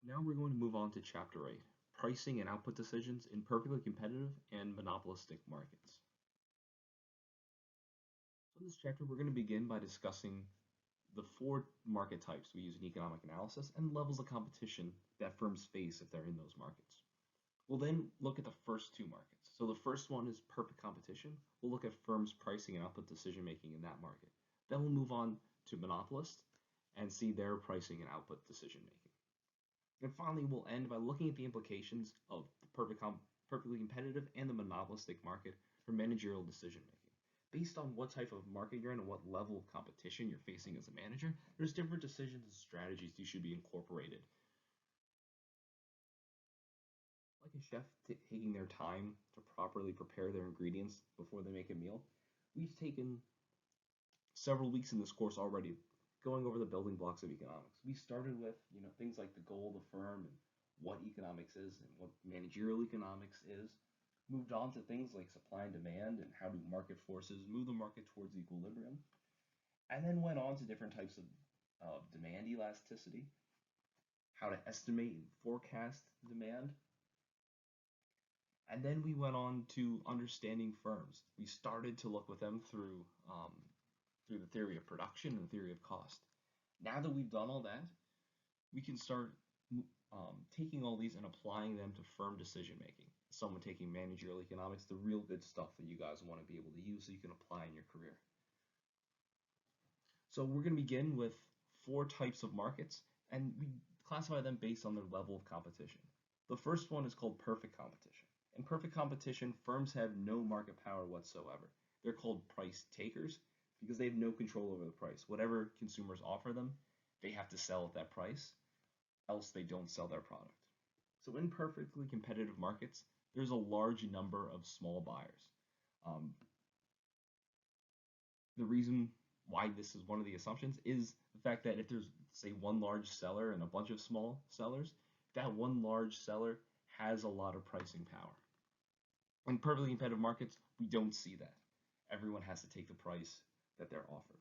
Now we're going to move on to Chapter 8, Pricing and Output Decisions in Perfectly Competitive and Monopolistic Markets. So in this chapter, we're going to begin by discussing the four market types we use in economic analysis and levels of competition that firms face if they're in those markets. We'll then look at the first two markets. So the first one is perfect competition. We'll look at firms' pricing and output decision making in that market. Then we'll move on to monopolists and see their pricing and output decision making. And finally, we'll end by looking at the implications of the perfectly competitive and the monopolistic market for managerial decision making. Based on what type of market you're in and what level of competition you're facing as a manager, there's different decisions and strategies you should be incorporated. Like a chef taking their time to properly prepare their ingredients before they make a meal, we've taken several weeks in this course already going over the building blocks of economics. We started with, things like the goal of the firm and what economics is and what managerial economics is. Moved on to things like supply and demand and how do market forces move the market towards equilibrium. And then went on to different types of demand elasticity, how to estimate and forecast demand. And then we went on to understanding firms. We started to look with them through the theory of production and the theory of cost. Now that we've done all that, we can start taking all these and applying them to firm decision making. Someone taking managerial economics, the real good stuff that you guys want to be able to use so you can apply in your career. So we're going to begin with four types of markets, and we classify them based on their level of competition. The first one is called perfect competition. In perfect competition, firms have no market power whatsoever. They're called price takers because they have no control over the price. Whatever consumers offer them, they have to sell at that price, else they don't sell their product. So in perfectly competitive markets, there's a large number of small buyers. The reason why this is one of the assumptions is the fact that if there's, say, one large seller and a bunch of small sellers, that one large seller has a lot of pricing power. In perfectly competitive markets, we don't see that. Everyone has to take the price that they're offered.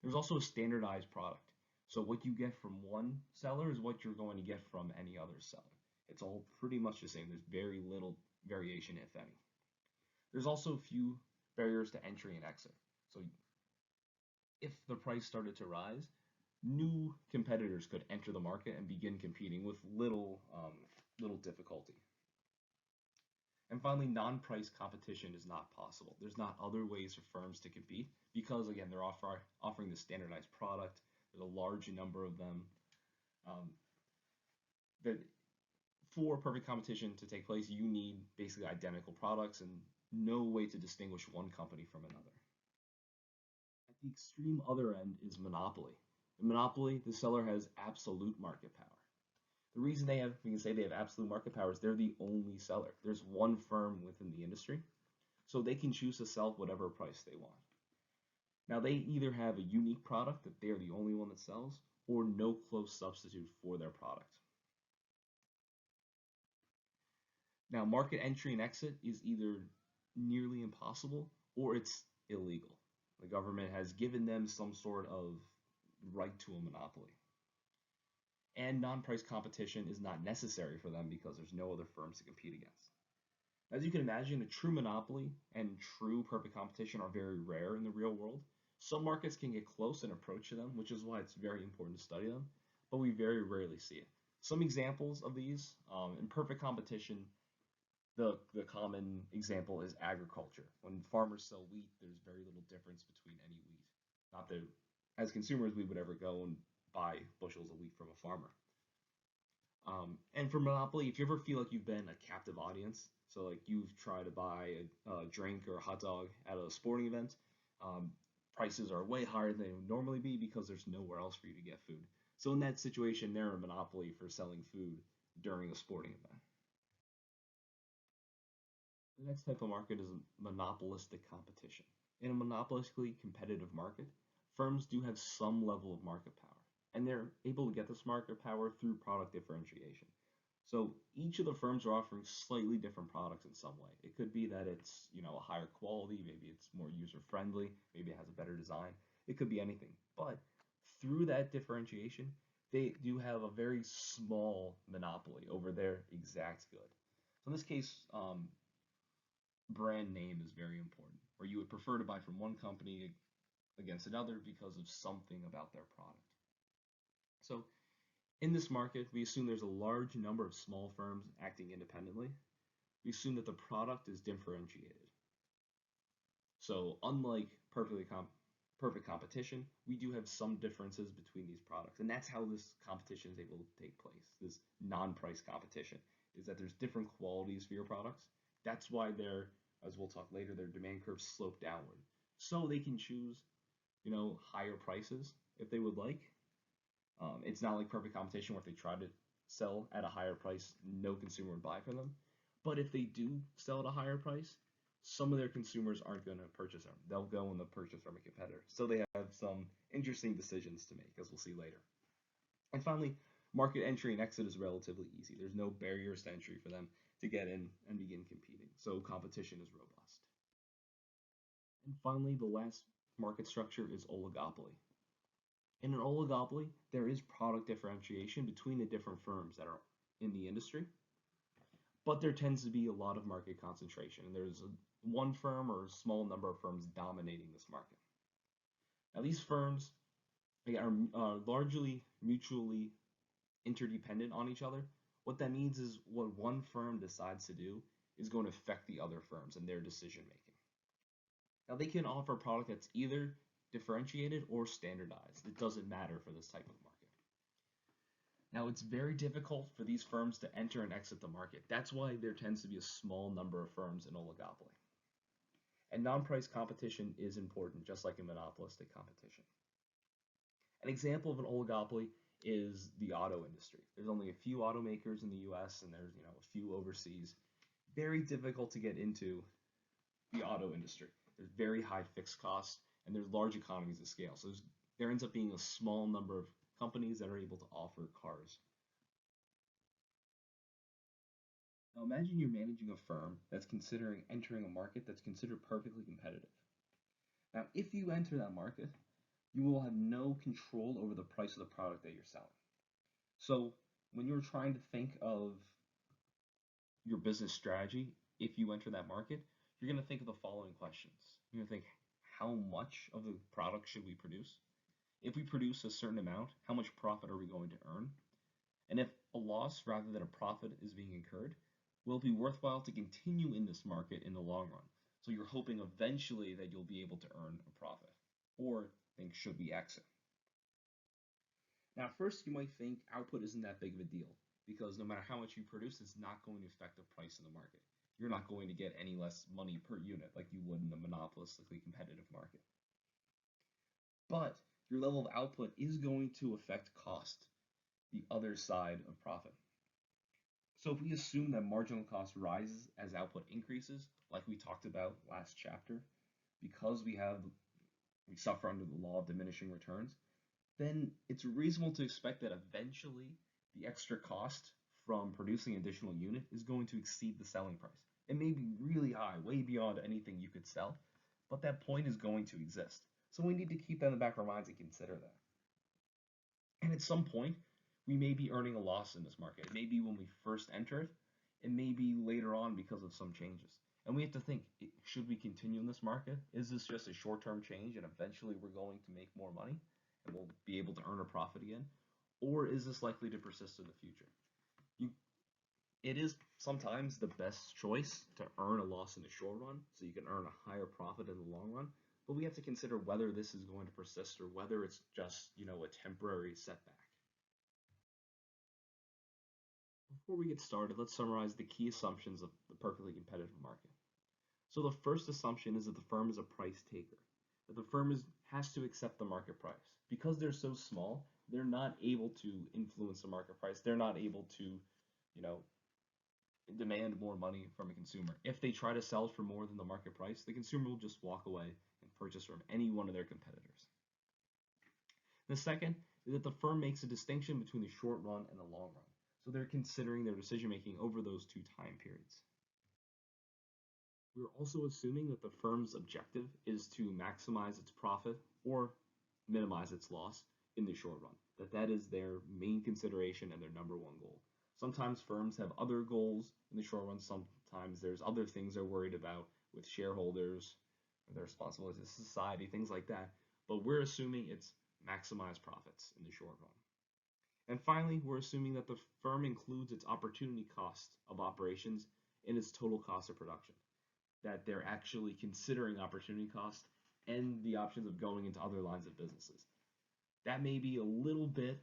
There's also a standardized product. So what you get from one seller is what you're going to get from any other seller. It's all pretty much the same. There's very little variation, if any. There's also few barriers to entry and exit. So if the price started to rise, new competitors could enter the market and begin competing with little difficulty. And finally, non-price competition is not possible. There's not other ways for firms to compete because, again, they're offering the standardized product. There's a large number of them. That for perfect competition to take place, you need basically identical products and no way to distinguish one company from another. At the extreme other end is monopoly. In monopoly, the seller has absolute market power. The reason we can say they have absolute market power is they're the only seller. There's one firm within the industry, so they can choose to sell whatever price they want. Now, they either have a unique product that they're the only one that sells, or no close substitute for their product. Now, market entry and exit is either nearly impossible or it's illegal. The government has given them some sort of right to a monopoly. And non-price competition is not necessary for them because there's no other firms to compete against. As you can imagine, a true monopoly and true perfect competition are very rare in the real world. Some markets can get close and approach to them, which is why it's very important to study them, but we very rarely see it. Some examples of these, in perfect competition, the common example is agriculture. When farmers sell wheat, there's very little difference between any wheat. Not that as consumers we would ever go and buy bushels of wheat from a farmer. And for monopoly, if you ever feel like you've been a captive audience, so like you've tried to buy a drink or a hot dog at a sporting event, prices are way higher than they would normally be because there's nowhere else for you to get food. So in that situation, they're a monopoly for selling food during a sporting event. The next type of market is monopolistic competition. In a monopolistically competitive market, firms do have some level of market power, and they're able to get this market power through product differentiation. So each of the firms are offering slightly different products in some way. It could be that it's, a higher quality, maybe it's more user-friendly, maybe it has a better design. It could be anything. But through that differentiation, they do have a very small monopoly over their exact good. So in this case, brand name is very important, where you would prefer to buy from one company against another because of something about their product. So in this market, we assume there's a large number of small firms acting independently. We assume that the product is differentiated. So unlike perfect competition, we do have some differences between these products. And that's how this competition is able to take place. This non-price competition is that there's different qualities for your products. That's why they're, as we'll talk later, their demand curves slope downward. So they can choose, higher prices if they would like. It's not like perfect competition where if they try to sell at a higher price, no consumer would buy from them. But if they do sell at a higher price, some of their consumers aren't going to purchase them. They'll go and they'll purchase from a competitor. So they have some interesting decisions to make, as we'll see later. And finally, market entry and exit is relatively easy. There's no barriers to entry for them to get in and begin competing. So competition is robust. And finally, the last market structure is oligopoly. In an oligopoly, there is product differentiation between the different firms that are in the industry, but there tends to be a lot of market concentration, and there's one firm or a small number of firms dominating this market. Now, these firms are largely mutually interdependent on each other. What that means is what one firm decides to do is going to affect the other firms and their decision making. Now, they can offer a product that's either differentiated or standardized. It doesn't matter for this type of market. Now, it's very difficult for these firms to enter and exit the market. That's why there tends to be a small number of firms in oligopoly. And non-price competition is important, just like in monopolistic competition. An example of an oligopoly is the auto industry. There's only a few automakers in the US and there's a few overseas. Very difficult to get into the auto industry. There's very high fixed costs and there's large economies of scale. So there ends up being a small number of companies that are able to offer cars. Now imagine you're managing a firm that's considering entering a market that's considered perfectly competitive. Now, if you enter that market, you will have no control over the price of the product that you're selling. So when you're trying to think of your business strategy, if you enter that market, you're going to think of the following questions. You're going to think, how much of the product should we produce? If we produce a certain amount, how much profit are we going to earn? And if a loss rather than a profit is being incurred, will it be worthwhile to continue in this market in the long run? So you're hoping eventually that you'll be able to earn a profit. Or think, should we exit? Now, first you might think output isn't that big of a deal because no matter how much you produce, it's not going to affect the price in the market. You're not going to get any less money per unit like you would in a monopolistically competitive market. But your level of output is going to affect cost, the other side of profit. So if we assume that marginal cost rises as output increases, like we talked about last chapter, because we suffer under the law of diminishing returns, then it's reasonable to expect that eventually the extra cost from producing an additional unit is going to exceed the selling price. It may be really high, way beyond anything you could sell, but that point is going to exist. So we need to keep that in the back of our minds and consider that. And at some point, we may be earning a loss in this market. It may be when we first enter it. It may be later on because of some changes. And we have to think, should we continue in this market? Is this just a short-term change and eventually we're going to make more money and we'll be able to earn a profit again? Or is this likely to persist in the future? It is sometimes the best choice to earn a loss in the short run so you can earn a higher profit in the long run. But we have to consider whether this is going to persist or whether it's just, a temporary setback. Before we get started, let's summarize the key assumptions of the perfectly competitive market. So the first assumption is that the firm is a price taker, that the firm has to accept the market price. Because they're so small, they're not able to influence the market price. They're not able to, demand more money from a consumer. If they try to sell for more than the market price, the consumer will just walk away and purchase from any one of their competitors. The second is that the firm makes a distinction between the short run and the long run. So they're considering their decision making over those two time periods. We're also assuming that the firm's objective is to maximize its profit or minimize its loss in the short run. that is their main consideration and their number one goal. Sometimes firms have other goals in the short run. Sometimes there's other things they're worried about with shareholders or their responsibility to society, things like that. But we're assuming it's maximize profits in the short run. And finally, we're assuming that the firm includes its opportunity cost of operations in its total cost of production, that they're actually considering opportunity cost and the options of going into other lines of businesses. That may be a little bit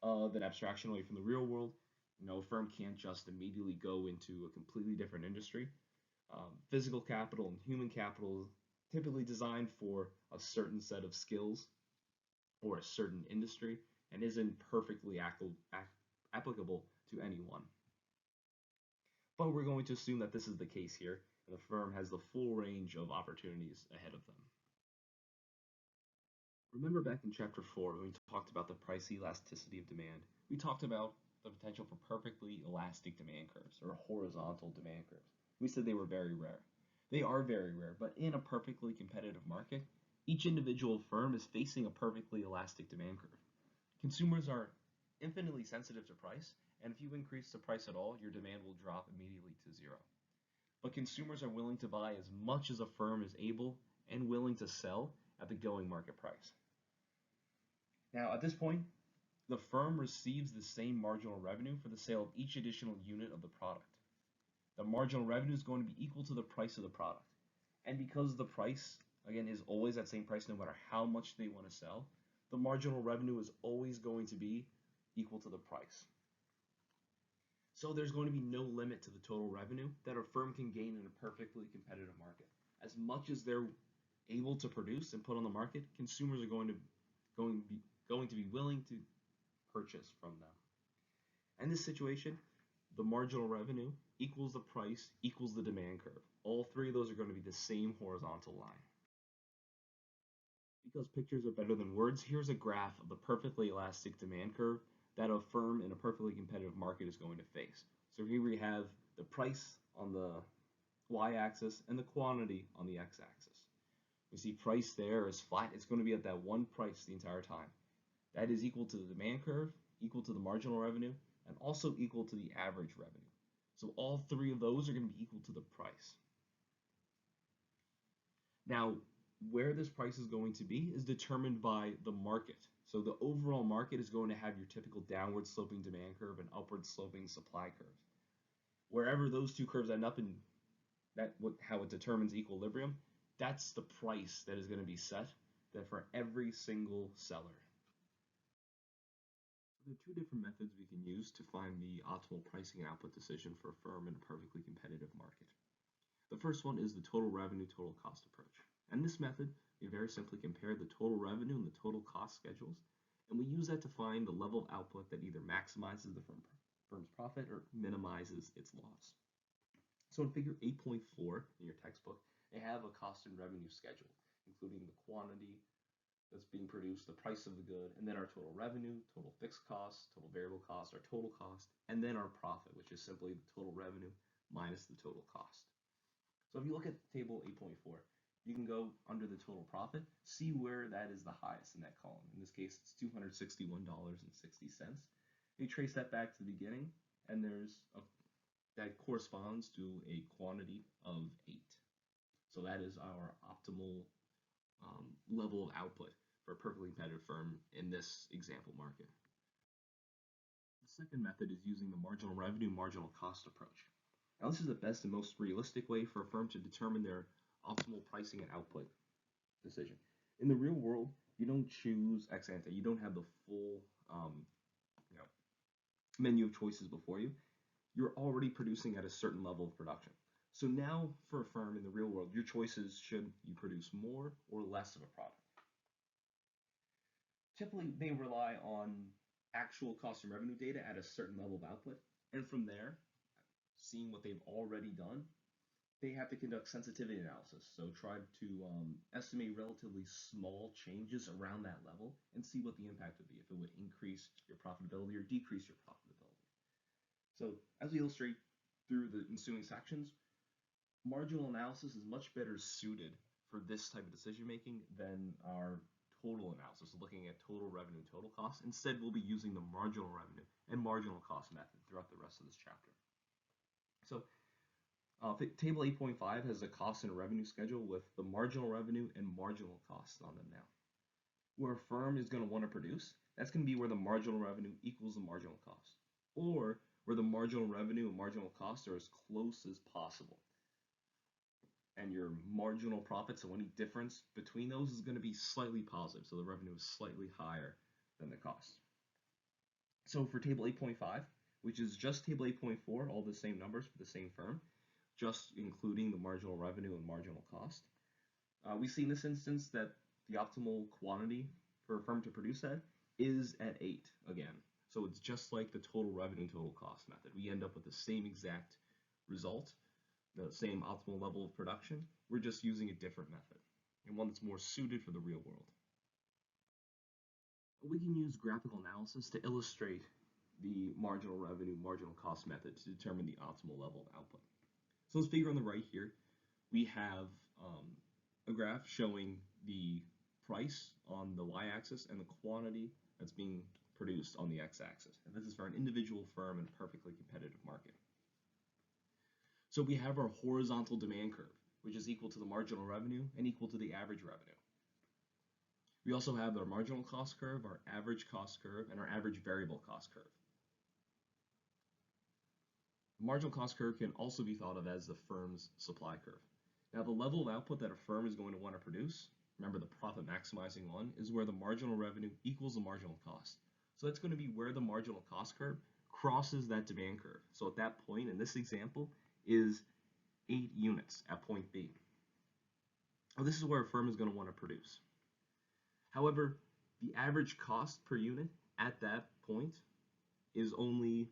of an abstraction away from the real world. A firm can't just immediately go into a completely different industry. Physical capital and human capital is typically designed for a certain set of skills or a certain industry and isn't perfectly applicable to anyone. But we're going to assume that this is the case here, and the firm has the full range of opportunities ahead of them. Remember back in chapter 4 when we talked about the price elasticity of demand, we talked about the potential for perfectly elastic demand curves or horizontal demand curves. We said they were very rare. They are very rare, but in a perfectly competitive market, each individual firm is facing a perfectly elastic demand curve. Consumers are infinitely sensitive to price, and if you increase the price at all, your demand will drop immediately to zero. But consumers are willing to buy as much as a firm is able and willing to sell at the going market price. Now, at this point, the firm receives the same marginal revenue for the sale of each additional unit of the product. The marginal revenue is going to be equal to the price of the product. And because the price, again, is always that same price no matter how much they want to sell, the marginal revenue is always going to be equal to the price. So there's going to be no limit to the total revenue that a firm can gain in a perfectly competitive market. As much as they're able to produce and put on the market, consumers are going to be willing to purchase from them. In this situation, the marginal revenue equals the price equals the demand curve. All three of those are going to be the same horizontal line. Because pictures are better than words, here's a graph of the perfectly elastic demand curve that a firm in a perfectly competitive market is going to face. So here we have the price on the y-axis and the quantity on the x-axis. We see price there is flat. It's going to be at that one price the entire time. That is equal to the demand curve, equal to the marginal revenue, and also equal to the average revenue. So all three of those are going to be equal to the price. Now, where this price is going to be is determined by the market. So the overall market is going to have your typical downward sloping demand curve and upward sloping supply curves. Wherever those two curves end up in how it determines equilibrium, that's the price that is going to be set for every single seller. There are two different methods we can use to find the optimal pricing and output decision for a firm in a perfectly competitive market. The first one is the total revenue, total cost approach. And this method, we very simply compare the total revenue and the total cost schedules, and we use that to find the level of output that either maximizes the firm's profit or minimizes its loss. So in figure 8.4 in your textbook, they have a cost and revenue schedule, including the quantity that's being produced, the price of the good, and then our total revenue, total fixed costs, total variable cost, our total cost, and then our profit, which is simply the total revenue minus the total cost. So if you look at table 8.4, you can go under the total profit, see where that is the highest in that column. In this case, it's $261.60. You trace that back to the beginning, and that corresponds to a quantity of 8. So that is our optimal level of output for a perfectly competitive firm in this example market. The second method is using the marginal revenue, marginal cost approach. Now this is the best and most realistic way for a firm to determine their optimal pricing and output decision. In the real world, you don't choose ex ante. You don't have the full menu of choices before you. You're already producing at a certain level of production. So now for a firm in the real world, your choices should you produce more or less of a product. Typically, they rely on actual cost and revenue data at a certain level of output, and from there, seeing what they've already done, they have to conduct sensitivity analysis. So try to estimate relatively small changes around that level and see what the impact would be, if it would increase your profitability or decrease your profitability. So as we illustrate through the ensuing sections, marginal analysis is much better suited for this type of decision making than our total analysis, looking at total revenue and total cost. Instead, we'll be using the marginal revenue and marginal cost method throughout the rest of this chapter. So table 8.5 has a cost and revenue schedule with the marginal revenue and marginal costs on them now. Where a firm is going to want to produce, that's going to be where the marginal revenue equals the marginal cost, or where the marginal revenue and marginal costs are as close as possible. And your marginal profit, so any difference between those is going to be slightly positive, so the revenue is slightly higher than the cost. So for table 8.5, which is just table 8.4, all the same numbers for the same firm, just including the marginal revenue and marginal cost, we see in this instance that the optimal quantity for a firm to produce at is at 8 again. So it's just like the total revenue and total cost method. We end up with the same exact result, the same optimal level of production. We're just using a different method, and one that's more suited for the real world. We can use graphical analysis to illustrate the marginal revenue, marginal cost method to determine the optimal level of output. So this figure on the right here, we have a graph showing the price on the y-axis and the quantity that's being produced on the x-axis. And this is for an individual firm in a perfectly competitive market. So we have our horizontal demand curve, which is equal to the marginal revenue and equal to the average revenue. We also have our marginal cost curve, our average cost curve, and our average variable cost curve. The marginal cost curve can also be thought of as the firm's supply curve. Now, the level of output that a firm is going to want to produce, remember the profit maximizing one, is where the marginal revenue equals the marginal cost. So that's going to be where the marginal cost curve crosses that demand curve. So at that point, in this example, is 8 units at point B. Now, this is where a firm is going to want to produce. However, the average cost per unit at that point is only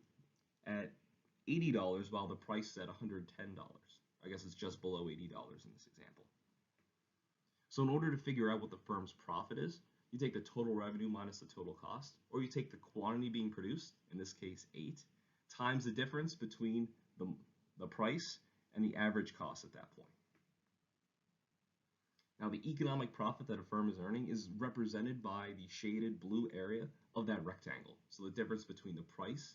at $80 while the price is at $110. I guess it's just below $80 in this example. So in order to figure out what the firm's profit is, you take the total revenue minus the total cost, or you take the quantity being produced, in this case 8, times the difference between the price and the average cost at that point. Now, the economic profit that a firm is earning is represented by the shaded blue area of that rectangle. So the difference between the price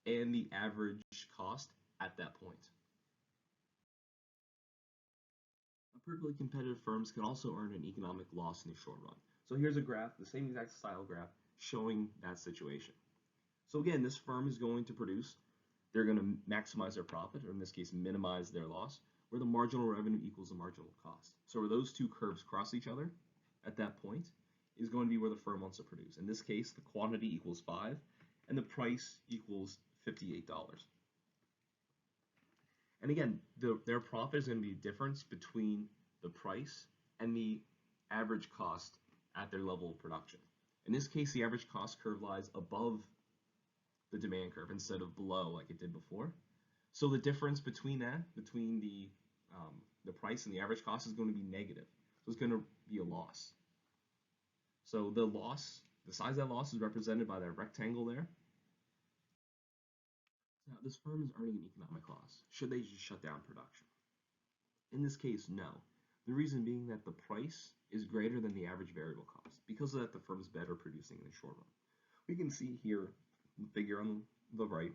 and the average cost at that point. Perfectly competitive firms can also earn an economic loss in the short run. So here's a graph, the same exact style graph, showing that situation. So again, this firm is going to produce, they're going to maximize their profit, or in this case, minimize their loss, where the marginal revenue equals the marginal cost. So where those two curves cross each other at that point is going to be where the firm wants to produce. In this case, the quantity equals 5 and the price equals $58. And again, their profit is going to be a difference between the price and the average cost at their level of production. In this case, the average cost curve lies above the demand curve instead of below like it did before. So the difference between that, between the price and the average cost, is going to be negative. So it's going to be a loss. So the loss, the size of that loss is represented by that rectangle there. Now, this firm is earning an economic loss. Should they just shut down production? In this case, no. The reason being that the price is greater than the average variable cost. Because of that, the firm is better producing in the short run. We can see here, the figure on the right,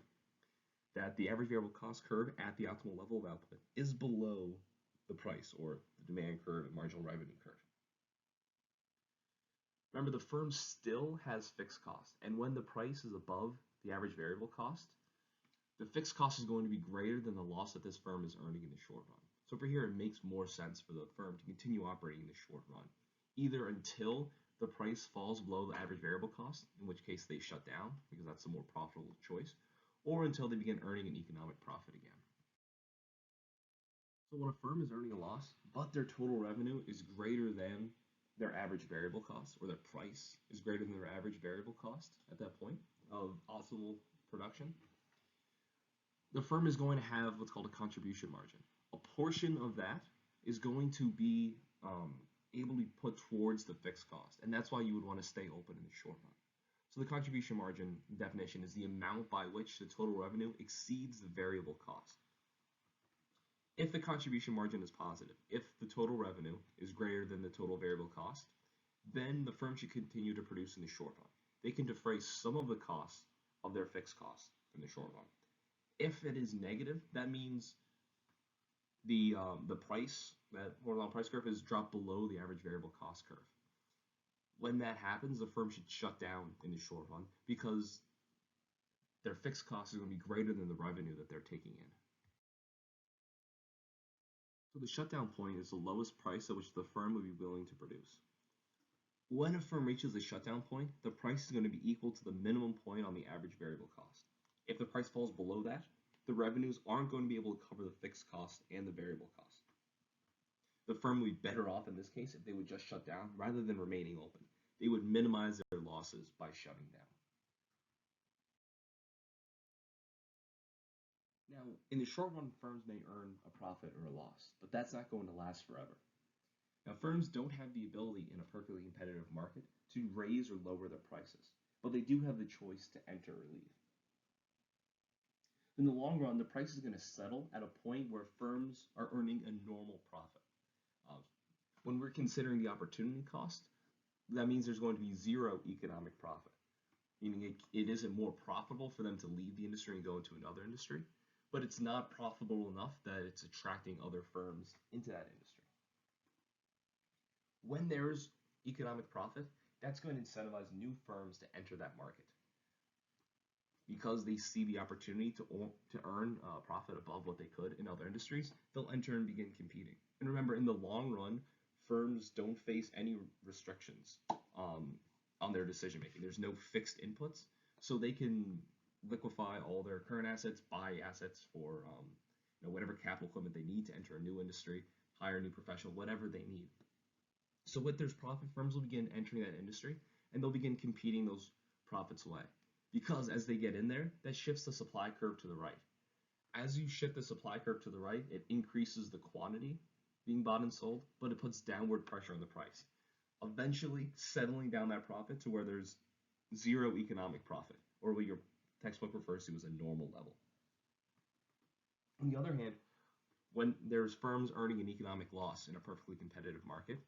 that the average variable cost curve at the optimal level of output is below the price, or the demand curve and marginal revenue curve. Remember, the firm still has fixed costs, and when the price is above the average variable cost, the fixed cost is going to be greater than the loss that this firm is earning in the short run. So for here, it makes more sense for the firm to continue operating in the short run, either until the price falls below the average variable cost, in which case they shut down, because that's a more profitable choice, or until they begin earning an economic profit again. So when a firm is earning a loss, but their total revenue is greater than their average variable cost, or their price is greater than their average variable cost at that point of optimal production, the firm is going to have what's called a contribution margin. A portion of that is going to be able to be put towards the fixed cost, and that's why you would want to stay open in the short run. So the contribution margin definition is the amount by which the total revenue exceeds the variable cost. If the contribution margin is positive, if the total revenue is greater than the total variable cost, then the firm should continue to produce in the short run. They can defray some of the costs of their fixed costs in the short run. If it is negative, that means the price, that horizontal price curve, is dropped below the average variable cost curve. When that happens, the firm should shut down in the short run because their fixed cost is going to be greater than the revenue that they're taking in. So the shutdown point is the lowest price at which the firm would be willing to produce. When a firm reaches the shutdown point, the price is going to be equal to the minimum point on the average variable cost. If the price falls below that, the revenues aren't going to be able to cover the fixed cost and the variable cost. The firm would be better off in this case if they would just shut down rather than remaining open. They would minimize their losses by shutting down. Now, in the short run, firms may earn a profit or a loss, but that's not going to last forever. Now, firms don't have the ability in a perfectly competitive market to raise or lower their prices, but they do have the choice to enter or leave. In the long run, the price is going to settle at a point where firms are earning a normal profit. Uh, when we're considering the opportunity cost, that means there's going to be zero economic profit, meaning it isn't more profitable for them to leave the industry and go into another industry, but it's not profitable enough that it's attracting other firms into that industry. When there's economic profit, that's going to incentivize new firms to enter that market because they see the opportunity to earn profit above what they could in other industries. They'll enter and begin competing. And remember, in the long run, firms don't face any restrictions on their decision making. There's no fixed inputs, so they can liquefy all their current assets, buy assets for whatever capital equipment they need to enter a new industry, hire a new professional, whatever they need. So with there's profit, firms will begin entering that industry and they'll begin competing those profits away. Because as they get in there, that shifts the supply curve to the right. As you shift the supply curve to the right, it increases the quantity being bought and sold, but it puts downward pressure on the price, eventually settling down that profit to where there's zero economic profit, or what your textbook refers to as a normal level. On the other hand, when there's firms earning an economic loss in a perfectly competitive market,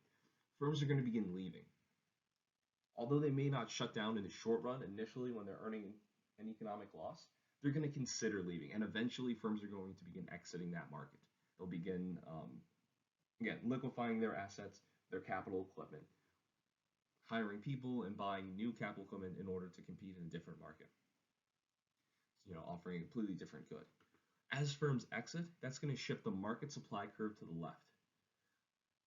firms are going to begin leaving. Although they may not shut down in the short run initially when they're earning an economic loss, they're going to consider leaving, and eventually firms are going to begin exiting that market. They'll begin, again, liquefying their assets, their capital equipment, hiring people and buying new capital equipment in order to compete in a different market, offering a completely different good. As firms exit, that's going to shift the market supply curve to the left.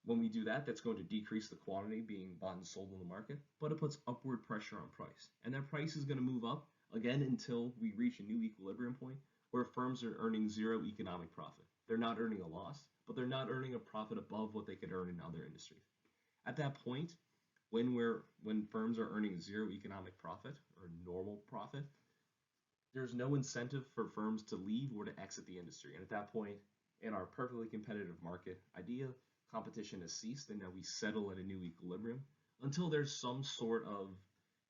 When we do that, that's going to decrease the quantity being bought and sold in the market, but it puts upward pressure on price. And that price is going to move up again until we reach a new equilibrium point where firms are earning zero economic profit. They're not earning a loss, but they're not earning a profit above what they could earn in other industries. At that point, when firms are earning zero economic profit or normal profit, there's no incentive for firms to leave or to exit the industry. And at that point, in our perfectly competitive market idea, competition has ceased, and now we settle at a new equilibrium until there's some sort of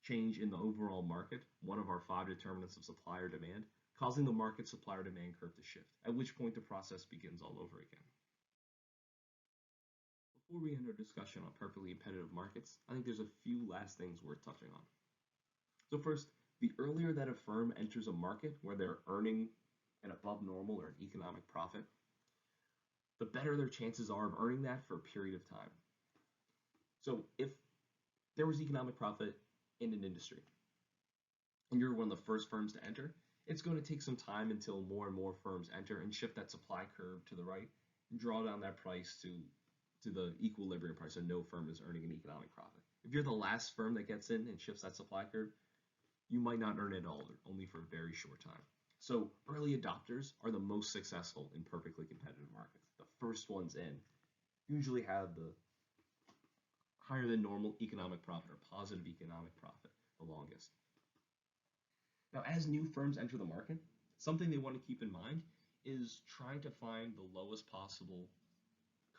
change in the overall market, one of our 5 determinants of supply or demand, causing the market supply or demand curve to shift, at which point the process begins all over again. Before we end our discussion on perfectly competitive markets, I think there's a few last things worth touching on. So first, the earlier that a firm enters a market where they're earning an above normal or an economic profit, the better their chances are of earning that for a period of time. So if there was economic profit in an industry and you're one of the first firms to enter, it's going to take some time until more and more firms enter and shift that supply curve to the right and draw down that price to the equilibrium price, so no firm is earning an economic profit. If you're the last firm that gets in and shifts that supply curve, you might not earn it at all, only for a very short time. So early adopters are the most successful in perfectly competitive markets. The first ones in usually have the higher than normal economic profit or positive economic profit the longest. Now, as new firms enter the market, something they want to keep in mind is trying to find the lowest possible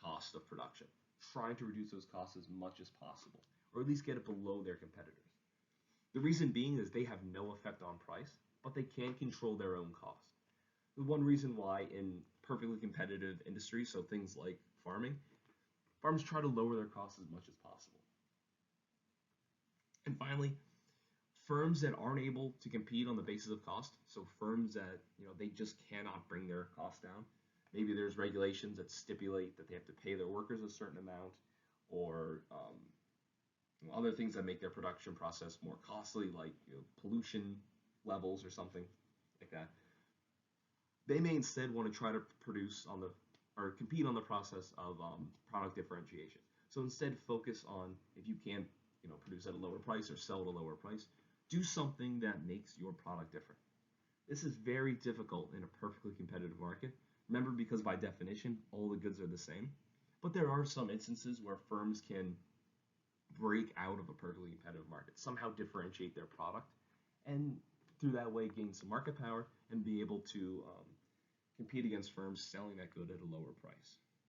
cost of production, trying to reduce those costs as much as possible, or at least get it below their competitors. The reason being is they have no effect on price, but they can control their own costs. The one reason why in perfectly competitive industries, so things like farming, farms try to lower their costs as much as possible. And finally, firms that aren't able to compete on the basis of cost, so firms that they just cannot bring their costs down. Maybe there's regulations that stipulate that they have to pay their workers a certain amount, or other things that make their production process more costly, like pollution levels or something like that. They may instead want to try to produce on the or compete on the process of product differentiation. So instead, focus on if you can, produce at a lower price or sell at a lower price, do something that makes your product different. This is very difficult in a perfectly competitive market. Remember, because by definition, all the goods are the same. But there are some instances where firms can break out of a perfectly competitive market, somehow differentiate their product, and through that way gain some market power and be able to compete against firms selling that good at a lower price.